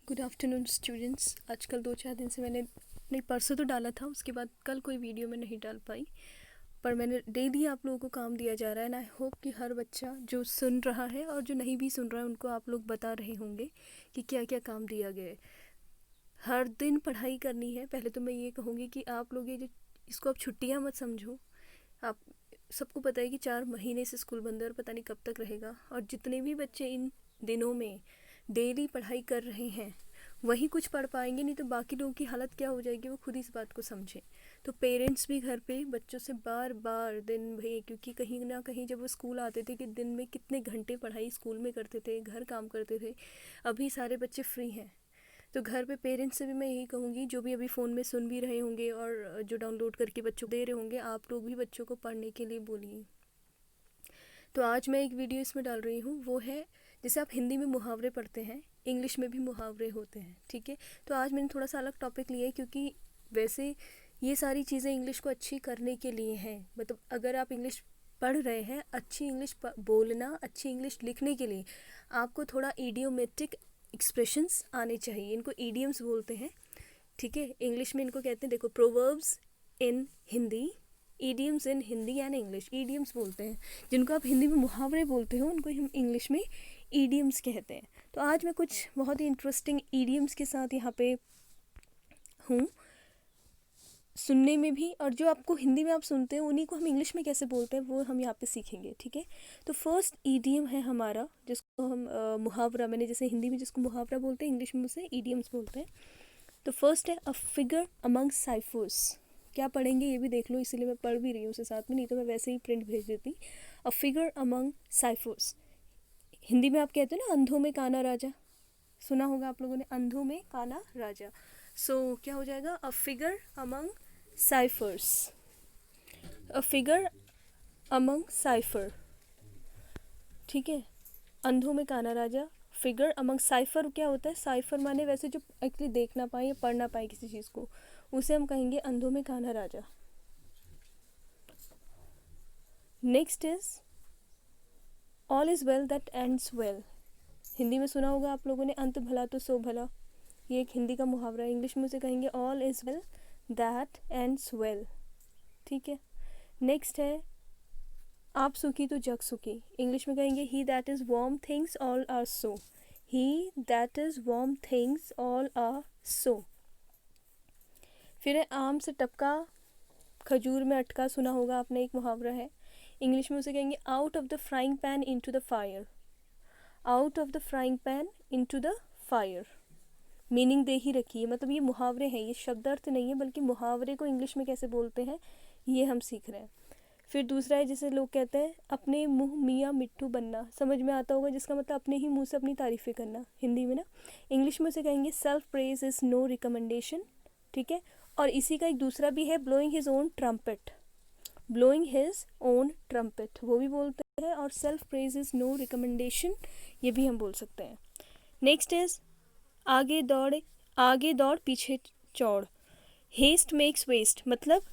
Good afternoon students. आजकल 2-4 दिन से मैंने नहीं, परसों तो डाला था, उसके बाद कल कोई वीडियो में नहीं डाल पाई, पर मैंने डेली आप लोगों को काम दिया जा रहा है। एंड आई होप कि हर बच्चा जो सुन रहा है और जो नहीं भी सुन रहा है उनको आप लोग बता रहे होंगे कि क्या क्या काम दिया गया है। हर दिन पढ़ाई करनी है। पहले तो मैं ये कहूँगी कि आप लोग ये जो इसको आप छुट्टियाँ मत समझो। आप सबको पता है कि 4 महीने से स्कूल बंद है और पता नहीं कब तक रहेगा। और जितने भी बच्चे इन दिनों में डेली पढ़ाई कर रहे हैं वही कुछ पढ़ पाएंगे, नहीं तो बाकी लोगों की हालत क्या हो जाएगी वो खुद इस बात को समझें। तो पेरेंट्स भी घर पे बच्चों से बार बार दिन भर, क्योंकि कहीं ना कहीं जब वो स्कूल आते थे कि दिन में कितने घंटे पढ़ाई स्कूल में करते थे, घर काम करते थे। अभी सारे बच्चे फ्री हैं, तो घर पे पेरेंट्स से भी मैं यही कहूँगी, जो भी अभी फ़ोन में सुन भी रहे होंगे और जो डाउनलोड करके बच्चों को दे रहे होंगे, आप लोग भी बच्चों को पढ़ने के लिए बोलिए। तो आज मैं एक वीडियो इसमें डाल रही हूँ, वो है जैसे आप हिंदी में मुहावरे पढ़ते हैं, इंग्लिश में भी मुहावरे होते हैं, ठीक है। तो आज मैंने थोड़ा सा अलग टॉपिक लिया है, क्योंकि वैसे ये सारी चीज़ें इंग्लिश को अच्छी करने के लिए हैं। मतलब अगर आप इंग्लिश पढ़ रहे हैं, अच्छी इंग्लिश बोलना, अच्छी इंग्लिश लिखने के लिए आपको थोड़ा इडियोमेटिक एक्सप्रेशंस आने चाहिए। इनको ईडियम्स बोलते हैं, ठीक है। इंग्लिश में इनको कहते हैं, देखो, proverbs in Hindi, idioms in Hindi and English. Idioms बोलते हैं जिनको आप हिंदी में मुहावरे बोलते हो, उनको हम इंग्लिश में ईडियम्स कहते हैं। तो आज मैं कुछ बहुत ही इंटरेस्टिंग ईडियम्स के साथ यहाँ पे हूँ, सुनने में भी, और जो आपको हिंदी में आप सुनते हो उन्हीं को हम इंग्लिश में कैसे बोलते हैं वो हम यहाँ पे सीखेंगे, ठीक है। तो फर्स्ट ईडियम है हमारा, जिसको हम मुहावरा, मैंने जैसे हिंदी में जिसको मुहावरा बोलते हैं, इंग्लिश में उसे ईडियम्स बोलते हैं। तो फर्स्ट है अ फिगर अमंग साइफर्स। क्या पढ़ेंगे ये भी देख लो, इसीलिए मैं पढ़ भी रही हूँ उसे साथ में, नहीं तो मैं वैसे ही प्रिंट भेज देती। A figure among cyphers, Hindi में आप कहते हो ना अंधों में काना राजा, सुना होगा आप लोगों ने, अंधों में काना राजा। सो क्या हो जाएगा, a figure among cyphers, a figure among cipher, ठीक है। अंधों में काना राजा, फिगर अमंग साइफर क्या होता है, साइफर माने वैसे जो एक्चुअली देख ना पाए या पढ़ ना पाए किसी चीज़ को, उसे हम कहेंगे अंधों में काना राजा। Next is all is well that ends well. Hindi में सुना होगा आप लोगों ने, अंत भला तो सो भला, ये एक हिंदी का मुहावरा है। इंग्लिश में उसे कहेंगे all is well that ends well, ठीक है। नेक्स्ट है आप सुखी तो जग सुखी। इंग्लिश में कहेंगे he that is warm things all are so, he that is warm things all are so. फिर है आम से टपका खजूर में अटका, सुना होगा आपने, एक मुहावरा है। इंग्लिश में उसे कहेंगे out of the frying pan into the fire, out of the frying pan into the fire. Meaning दे ही रखी है, मतलब ये मुहावरे हैं, ये शब्दार्थ नहीं है, बल्कि मुहावरे को इंग्लिश में कैसे बोलते हैं ये हम सीख रहे हैं। फिर दूसरा है जिसे लोग कहते हैं अपने मुंह मियाँ मिट्ठू बनना, समझ में आता होगा, जिसका मतलब अपने ही मुंह से अपनी तारीफ़ें करना हिंदी में ना। इंग्लिश में उसे कहेंगे self praise is no recommendation, ठीक है। और इसी का एक दूसरा भी है blowing his own trumpet, blowing his own trumpet वो भी बोलते हैं, और self praise is no recommendation ये भी हम बोल सकते हैं। नेक्स्ट इज आगे दौड़ पीछे चौड़, हेस्ट मेक्स वेस्ट, मतलब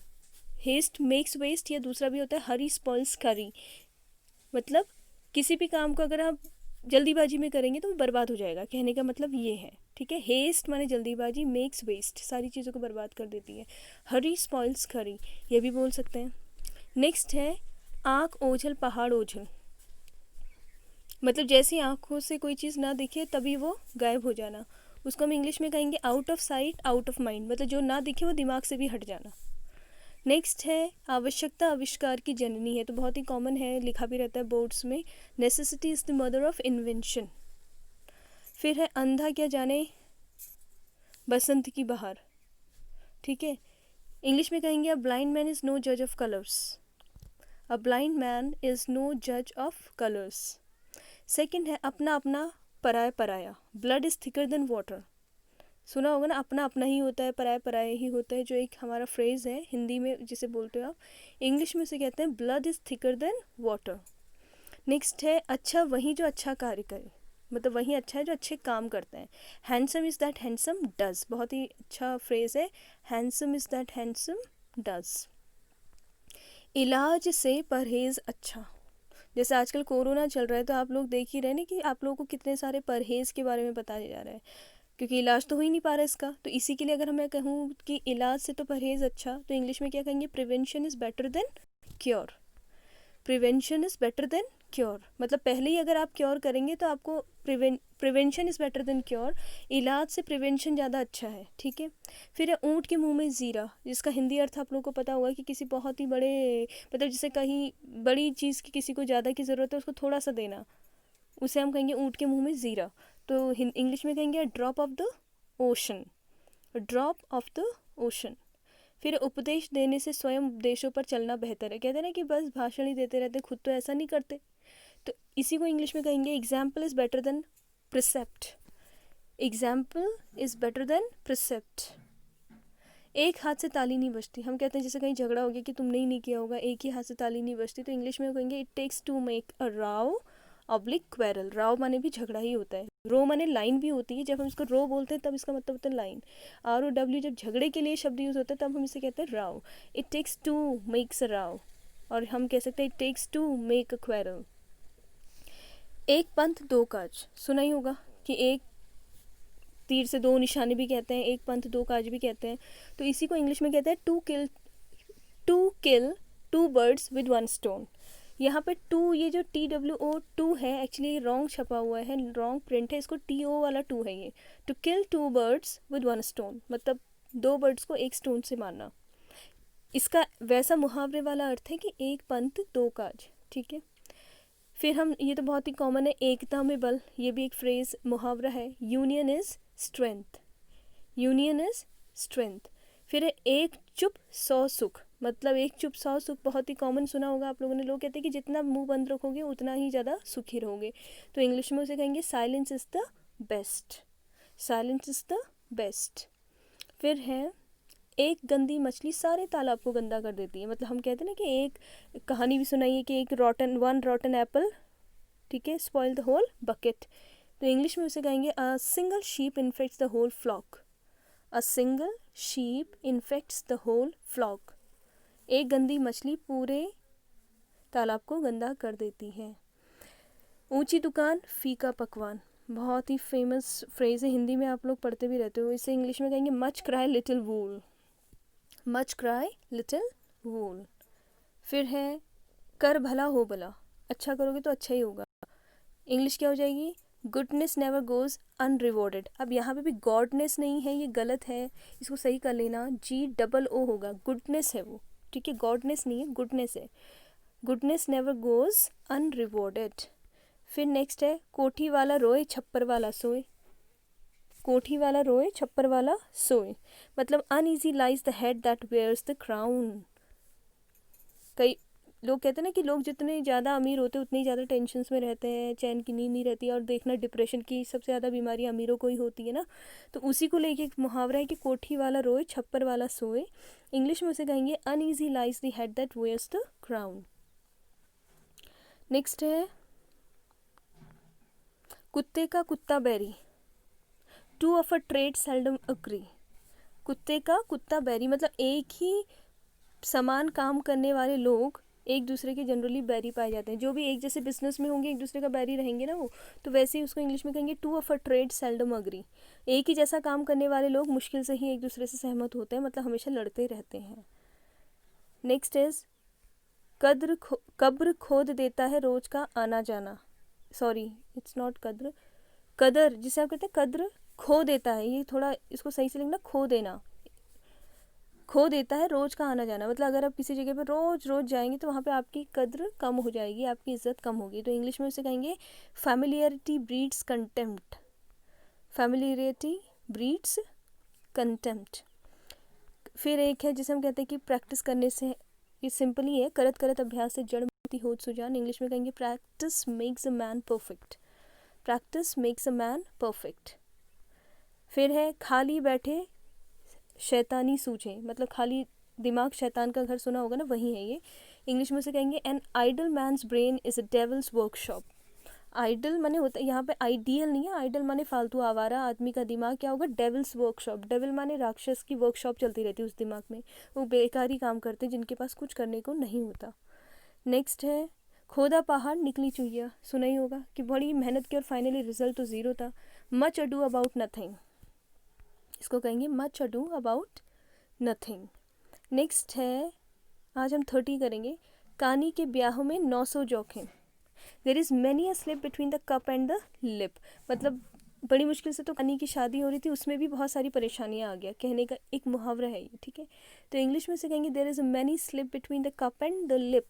हेस्ट मेक्स वेस्ट, या दूसरा भी होता है हरी स्पॉइल्स करी, मतलब किसी भी काम को अगर आप जल्दीबाजी में करेंगे तो वो बर्बाद हो जाएगा, कहने का मतलब ये है, ठीक है। हेस्ट माने जल्दीबाजी, मेक्स वेस्ट सारी चीज़ों को बर्बाद कर देती है, हरी स्पॉइल्स करी ये भी बोल सकते हैं। नेक्स्ट है आँख ओझल पहाड़ ओझल, मतलब जैसी आँखों से कोई चीज़ ना दिखे तभी वो गायब हो जाना, उसको हम इंग्लिश में कहेंगे out of sight out of mind, मतलब जो ना दिखे वो दिमाग से भी हट जाना। नेक्स्ट है आवश्यकता आविष्कार की जननी है, तो बहुत ही कॉमन है, लिखा भी रहता है बोर्ड्स में, necessity is the mother of invention. फिर है अंधा क्या जाने बसंत की बहार, ठीक है। इंग्लिश में कहेंगे a blind man is no जज of colours, a blind man is no जज ऑफ कलर्स। सेकेंड है अपना अपना पराया पराया, blood is thicker than water, सुना होगा ना, अपना अपना ही होता है पराया पराया ही होता है, जो एक हमारा फ्रेज़ है हिंदी में जिसे बोलते हो आप, इंग्लिश में उसे कहते हैं blood is thicker than water. Next है अच्छा वही जो अच्छा कार्य करे, मतलब वही अच्छा है जो अच्छे काम करते हैं। Handsome is that handsome does, बहुत ही अच्छा फ्रेज़ है, handsome is that handsome does. इलाज से परहेज़ अच्छा, जैसे आजकल कोरोना चल रहा है तो आप लोग देख ही रहे हैं कि आप लोगों को कितने सारे परहेज़ के बारे में बताया जा रहा है। क्योंकि इलाज तो हो ही नहीं पा रहा इसका। तो इसी के लिए अगर मैं कहूँ कि इलाज से तो परहेज़ अच्छा, तो इंग्लिश में क्या कहेंगे, prevention is better than cure. Prevention is better than cure, मतलब पहले ही अगर आप क्योर करेंगे तो आपको prevention is better than cure, इलाज से प्रिवेंशन ज़्यादा अच्छा है, ठीक है। फिर है ऊँट के मुंह में ज़ीरा, जिसका हिंदी अर्थ आप लोगों को पता होगा कि किसी बहुत ही बड़े, मतलब जैसे कहीं बड़ी चीज़ की किसी को ज़्यादा की ज़रूरत है, उसको थोड़ा सा देना, उसे हम कहेंगे ऊँट के मुंह में ज़ीरा। तो इंग्लिश में कहेंगे drop of the ocean, drop of the ocean. फिर उपदेश देने से स्वयं उपदेशों पर चलना बेहतर है, कहते हैं ना कि बस भाषण ही देते रहते, खुद तो ऐसा नहीं करते। तो इसी को इंग्लिश में कहेंगे example is better than precept, example is better than precept. एक हाथ से ताली नहीं बजती, हम कहते हैं जैसे कहीं झगड़ा हो गया कि तुमने ही नहीं किया होगा, एक ही हाथ से ताली नहीं बजती, तो इंग्लिश में कहेंगे it takes two make a row oblique quarrel. Row माने भी झगड़ा ही होता है, रो माने लाइन भी होती है, जब हम इसको रो बोलते हैं तब इसका मतलब होता है लाइन। ROW जब झगड़े के लिए शब्द यूज़ होता है तब हम इसे कहते हैं row. It takes two makes a row, और हम कह सकते हैं it takes two make a quarrel. एक पंथ दो काज, सुना ही होगा कि एक तीर से दो निशाने भी कहते हैं, एक पंथ दो काज भी कहते हैं। तो इसी को इंग्लिश में कहते हैं to kill two birds with one stone. यहाँ पे टू, ये जो TWO टू है, एक्चुअली रॉन्ग छपा हुआ है, रॉन्ग प्रिंट है, इसको TO वाला टू है ये। To kill two birds with one stone, मतलब दो बर्ड्स को एक स्टोन से मारना। इसका वैसा मुहावरे वाला अर्थ है कि एक पंथ दो काज, ठीक है। फिर हम, ये तो बहुत ही कॉमन है, एकता में बल, ये भी एक फ्रेज मुहावरा है। Union is strength, union is strength. फिर है एक चुप सौ सुख, मतलब एक चुप सौ सुख बहुत ही कॉमन सुना होगा आप लोगों ने। लोग कहते हैं कि जितना मुंह बंद रखोगे उतना ही ज़्यादा सुखी रहोगे, तो इंग्लिश में उसे कहेंगे silence is the best, silence is the best. फिर है एक गंदी मछली सारे तालाब को गंदा कर देती है, मतलब हम कहते हैं ना कि एक कहानी भी सुनाई है कि एक वन रॉटन एप्पल, ठीक है, स्पॉइल द होल बकेट। तो इंग्लिश में उसे कहेंगे a single sheep infects the whole flock, a single sheep infects the whole flock. एक गंदी मछली पूरे तालाब को गंदा कर देती है। ऊंची दुकान फीका पकवान, बहुत ही फेमस फ्रेज है, हिंदी में आप लोग पढ़ते भी रहते हो। इसे इंग्लिश में कहेंगे मच क्राई लिटिल वूल, मच क्राई लिटिल वूल। फिर है कर भला हो भला, अच्छा करोगे तो अच्छा ही होगा। इंग्लिश क्या हो जाएगी, गुडनेस नेवर गोज अनरिवॉर्डेड। अब यहाँ पे भी गॉडनेस नहीं है, ये गलत है, इसको सही कर लेना, GOO होगा, गुडनेस है वो, ठीक है, गॉडनेस नहीं है, गुडनेस है। Goodness never goes unrewarded. फिर नेक्स्ट है कोठी वाला रोए छप्पर वाला सोए, कोठी वाला रोए छप्पर वाला सोए, मतलब uneasy lies the head that wears the crown. कई लोग कहते हैं ना कि लोग जितने ज़्यादा अमीर होते हैं उतनी ज़्यादा टेंशन्स में रहते हैं, चैन की नींद नहीं रहती है, और देखना डिप्रेशन की सबसे ज़्यादा बीमारी अमीरों को ही होती है ना। तो उसी को लेके एक मुहावरा है कि कोठी वाला रोए छप्पर वाला सोए। इंग्लिश में उसे कहेंगे uneasy lies the head that wears the crown. Next है कुत्ते का कुत्ता बैरी, two of a trade seldom agree. कुत्ते का कुत्ता बैरी, मतलब एक ही समान काम करने वाले लोग एक दूसरे के जनरली बैरी पाए जाते हैं। जो भी एक जैसे बिजनेस में होंगे एक दूसरे का बैरी रहेंगे ना वो, तो वैसे ही उसको इंग्लिश में कहेंगे to of a trade seldom agree. एक ही जैसा काम करने वाले लोग मुश्किल से ही एक दूसरे से सहमत होते हैं, मतलब हमेशा लड़ते रहते हैं। नेक्स्ट इज कब्र खोद देता है रोज का आना जाना, सॉरी इट्स नॉट कद्र, कदर जिसे आप कहते हैं कद्र खो देता है, ये थोड़ा इसको सही से लिखना, खो देना, खो देता है रोज का आना जाना, मतलब अगर आप किसी जगह पर रोज रोज जाएंगे तो वहाँ पे आपकी कद्र कम हो जाएगी, आपकी इज्जत कम होगी। तो इंग्लिश में उसे कहेंगे familiarity breeds contempt, familiarity breeds contempt. फिर एक है जिसे हम कहते हैं कि प्रैक्टिस करने से, ये सिंपल ही है, करत करत अभ्यास से जड़ होती होत सुजान। इंग्लिश में कहेंगे practice makes a man perfect, practice makes a man perfect. फिर है खाली बैठे शैतानी सूझे, मतलब खाली दिमाग शैतान का घर सुना होगा ना, वही है ये। इंग्लिश में से कहेंगे an idle man's brain is a devil's workshop. Idle माने होता है यहाँ पे आइडियल नहीं है, आइडल माने फालतू आवारा आदमी का दिमाग क्या होगा, डेविल्स वर्कशॉप। डेविल माने राक्षस की वर्कशॉप चलती रहती है उस दिमाग में, वो बेकारी काम करते हैं जिनके पास कुछ करने को नहीं होता। नेक्स्ट है खोदा पहाड़ निकली चुहिया, सुना ही होगा कि बड़ी मेहनत की और फाइनली रिजल्ट तो ज़ीरो था। मच अडू अबाउट नथिंग, इसको कहेंगे much ado about nothing. Next है, आज हम 30 करेंगे। कानी के ब्याह में 900 जोखिम। There is many a slip between the cup and the lip. मतलब बड़ी मुश्किल से तो कानी की शादी हो रही थी, उसमें भी बहुत सारी परेशानियां आ गया, कहने का एक मुहावरा है ये, ठीक है। तो इंग्लिश में से कहेंगे there is many slip between the cup and the lip.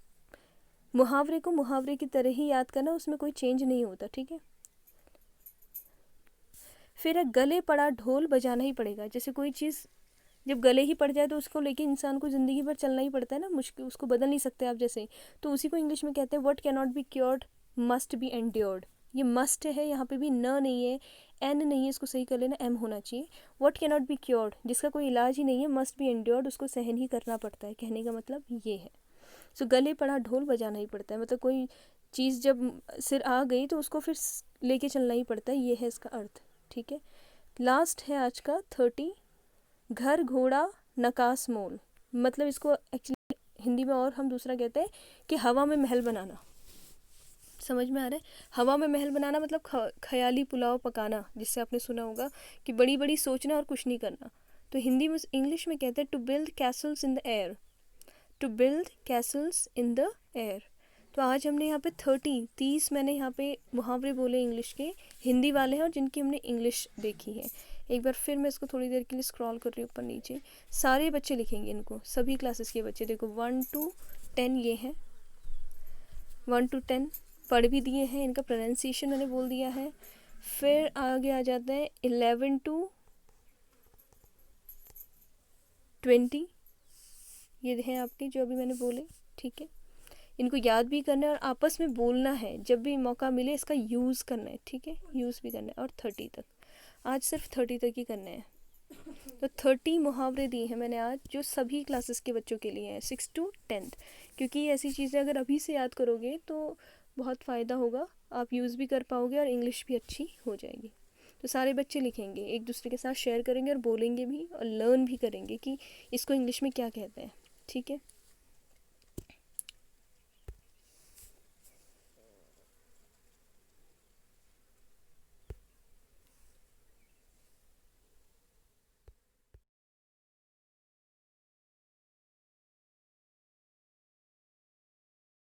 मुहावरे को मुहावरे की तरह ही याद करना, उसमें कोई चेंज नहीं होता, ठीक है। फिर गले पड़ा ढोल बजाना ही पड़ेगा। जैसे कोई चीज़ जब गले ही पड़ जाए तो उसको लेके इंसान को ज़िंदगी भर चलना ही पड़ता है ना, मुश्किल उसको बदल नहीं सकते आप जैसे। तो उसी को इंग्लिश में कहते हैं what can not be cured must be endured. ये मस्ट है, यहाँ पे भी न नहीं है, एन नहीं है, इसको सही कर लेना, एम होना चाहिए। What can not be cured, जिसका कोई इलाज ही नहीं है, मस्ट बी एंड्योर्ड, उसको सहन ही करना पड़ता है, कहने का मतलब ये है। सो गले पड़ा ढोल बजाना ही पड़ता है, मतलब कोई चीज़ जब सिर आ गई तो उसको फिर लेके चलना ही पड़ता है, ये है इसका अर्थ, ठीक है। लास्ट है आज का 30, घर घोड़ा नकास मोल। मतलब इसको एक्चुअली हिंदी में और हम दूसरा कहते हैं कि हवा में महल बनाना। समझ में आ रहा है? हवा में महल बनाना मतलब ख्याली पुलाव पकाना, जिससे आपने सुना होगा कि बड़ी बड़ी सोचना और कुछ नहीं करना। तो हिंदी में इंग्लिश में कहते हैं to build castles in the air. To build castles in the air. तो आज हमने यहाँ पे 30 मैंने यहाँ पे मुहावरे बोले इंग्लिश के, हिंदी वाले हैं और जिनकी हमने इंग्लिश देखी है। एक बार फिर मैं इसको थोड़ी देर के लिए स्क्रॉल कर रही हूँ ऊपर नीचे। सारे बच्चे लिखेंगे इनको, सभी क्लासेस के बच्चे। देखो 1 to 10 ये हैं, 1 to 10 पढ़ भी दिए हैं, इनका प्रोनाउंसिएशन मैंने बोल दिया है। फिर आगे आ जाते हैं 11 to 20, ये हैं आपके जो अभी मैंने बोले, ठीक है। इनको याद भी करना है और आपस में बोलना है, जब भी मौका मिले इसका यूज़ करना है, ठीक है, यूज़ भी करना है। और 30 तक, आज सिर्फ 30 तक ही करना है। तो 30 मुहावरे दिए हैं मैंने आज, जो सभी क्लासेस के बच्चों के लिए हैं, 6 to 10, क्योंकि ये ऐसी चीज़ें अगर अभी से याद करोगे तो बहुत फ़ायदा होगा, आप यूज़ भी कर पाओगे और इंग्लिश भी अच्छी हो जाएगी। तो सारे बच्चे लिखेंगे, एक दूसरे के साथ शेयर करेंगे और बोलेंगे भी और लर्न भी करेंगे कि इसको इंग्लिश में क्या कहते हैं, ठीक है।